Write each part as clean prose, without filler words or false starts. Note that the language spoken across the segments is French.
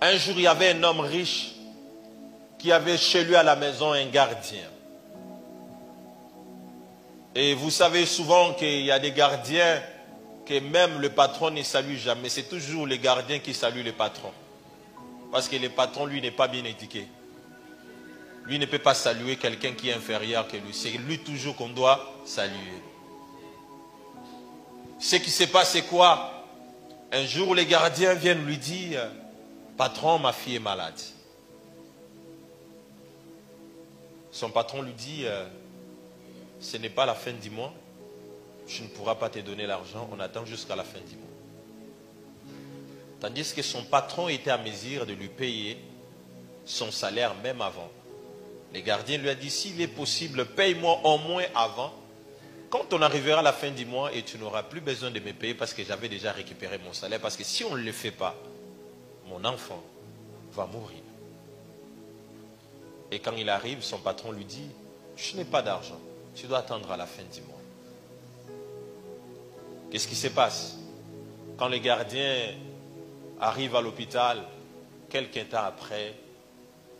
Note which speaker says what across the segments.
Speaker 1: Un jour, il y avait un homme riche qui avait chez lui à la maison un gardien. Et vous savez souvent qu'il y a des gardiens que même le patron ne salue jamais. C'est toujours les gardiens qui saluent le patron. Parce que le patron, lui, n'est pas bien éduqué. Lui ne peut pas saluer quelqu'un qui est inférieur que lui. C'est lui toujours qu'on doit saluer. Ce qui se passe, c'est quoi? Un jour, les gardiens viennent lui dire, patron, ma fille est malade. Son patron lui dit, ce n'est pas la fin du mois. Je ne pourrai pas te donner l'argent. On attend jusqu'à la fin du mois. Tandis que son patron était à mesure de lui payer son salaire même avant. Les gardiens lui ont dit, s'il est possible, paye-moi au moins avant. Quand on arrivera à la fin du mois et tu n'auras plus besoin de me payer parce que j'avais déjà récupéré mon salaire. Parce que si on ne le fait pas, mon enfant va mourir. Et quand il arrive, son patron lui dit, je n'ai pas d'argent. Tu dois attendre à la fin du mois. Qu'est-ce qui se passe? Quand les gardiens arrivent à l'hôpital, quelques temps après,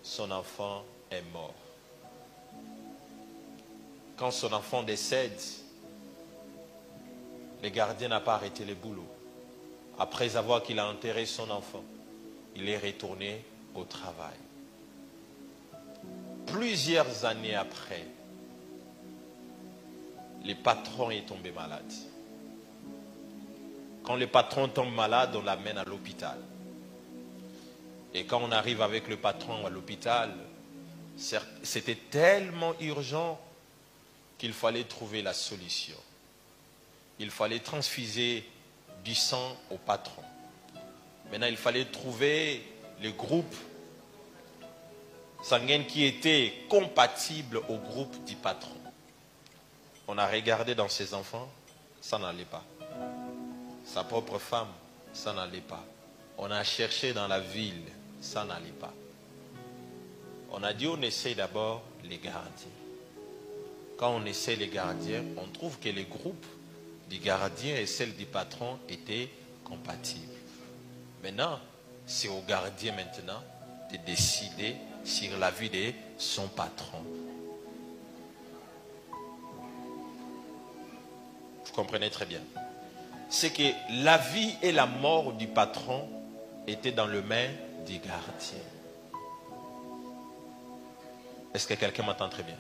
Speaker 1: son enfant est mort. Quand son enfant décède, le gardien n'a pas arrêté le boulot. Après avoir qu'il a enterré son enfant, il est retourné au travail. Plusieurs années après, le patron est tombé malade. Quand le patron tombe malade, on l'amène à l'hôpital. Et quand on arrive avec le patron à l'hôpital, c'était tellement urgent qu'il fallait trouver la solution. Il fallait transfuser du sang au patron. Maintenant, il fallait trouver le groupe sanguin qui était compatible au groupe du patron. On a regardé dans ses enfants, ça n'allait pas. Sa propre femme, ça n'allait pas. On a cherché dans la ville, ça n'allait pas. On a dit on essaie d'abord les gardiens. Quand on essaie les gardiens, on trouve que les groupes du gardien et celle du patron étaient compatibles. Maintenant, c'est au gardien maintenant de décider sur la vie de son patron. Vous comprenez très bien. C'est que la vie et la mort du patron étaient dans les mains du gardien. Est-ce que quelqu'un m'entend très bien?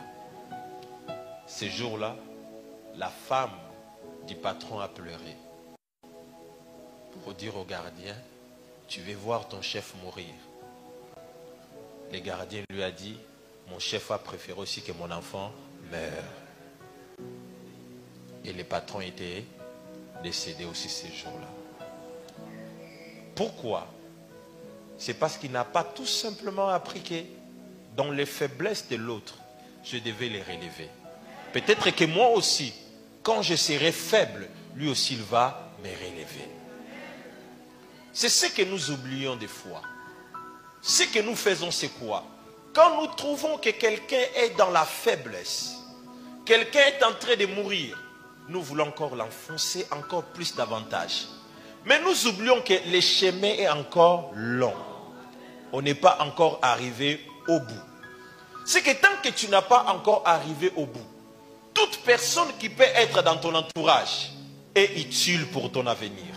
Speaker 1: Ce jour-là, la femme du patron a pleuré pour dire au gardien, tu veux voir ton chef mourir. Le gardien lui a dit, mon chef a préféré aussi que mon enfant meure. Et le patron était décédé aussi ce jour-là. Pourquoi? C'est parce qu'il n'a pas tout simplement appris que dans les faiblesses de l'autre, je devais les relever. Peut-être que moi aussi, quand je serai faible, lui aussi il va me relever. C'est ce que nous oublions des fois. Ce que nous faisons, c'est quoi? Quand nous trouvons que quelqu'un est dans la faiblesse, quelqu'un est en train de mourir, nous voulons encore l'enfoncer encore plus davantage. Mais nous oublions que le chemin est encore long. On n'est pas encore arrivé au bout. C'est que tant que tu n'as pas encore arrivé au bout, toute personne qui peut être dans ton entourage est utile pour ton avenir.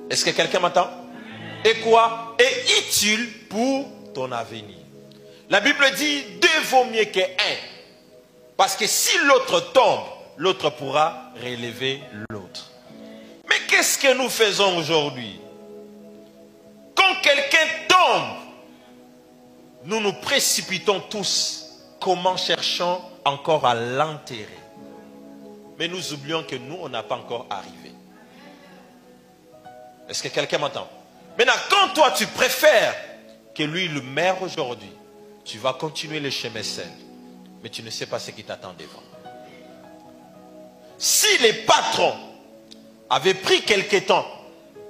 Speaker 1: Est-ce que quelqu'un m'entend? Et quoi? Est utile pour ton avenir. La Bible dit, deux vaut mieux qu'un. Parce que si l'autre tombe, l'autre pourra relever l'autre. Mais qu'est-ce que nous faisons aujourd'hui? Quand quelqu'un tombe, nous nous précipitons tous. Comment cherchons encore à l'enterrer? Mais nous oublions que nous, on n'a pas encore arrivé. Est-ce que quelqu'un m'entend? Maintenant, quand toi, tu préfères que lui, il meure aujourd'hui, tu vas continuer le chemin seul. Mais tu ne sais pas ce qui t'attend devant. Si les patrons avaient pris quelque temps,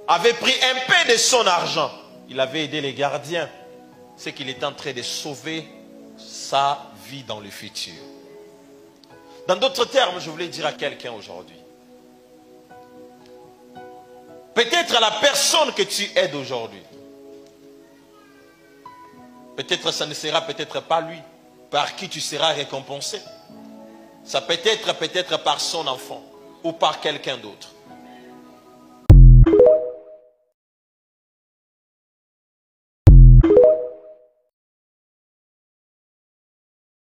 Speaker 1: avaient pris un peu de son argent, il avait aidé les gardiens, c'est qu'il est en train de sauver sa vie dans le futur. Dans d'autres termes, je voulais dire à quelqu'un aujourd'hui, Peut-être la personne que tu aides aujourd'hui. Peut-être ça ne sera peut-être pas lui par qui tu seras récompensé. Ça peut être par son enfant ou par quelqu'un d'autre.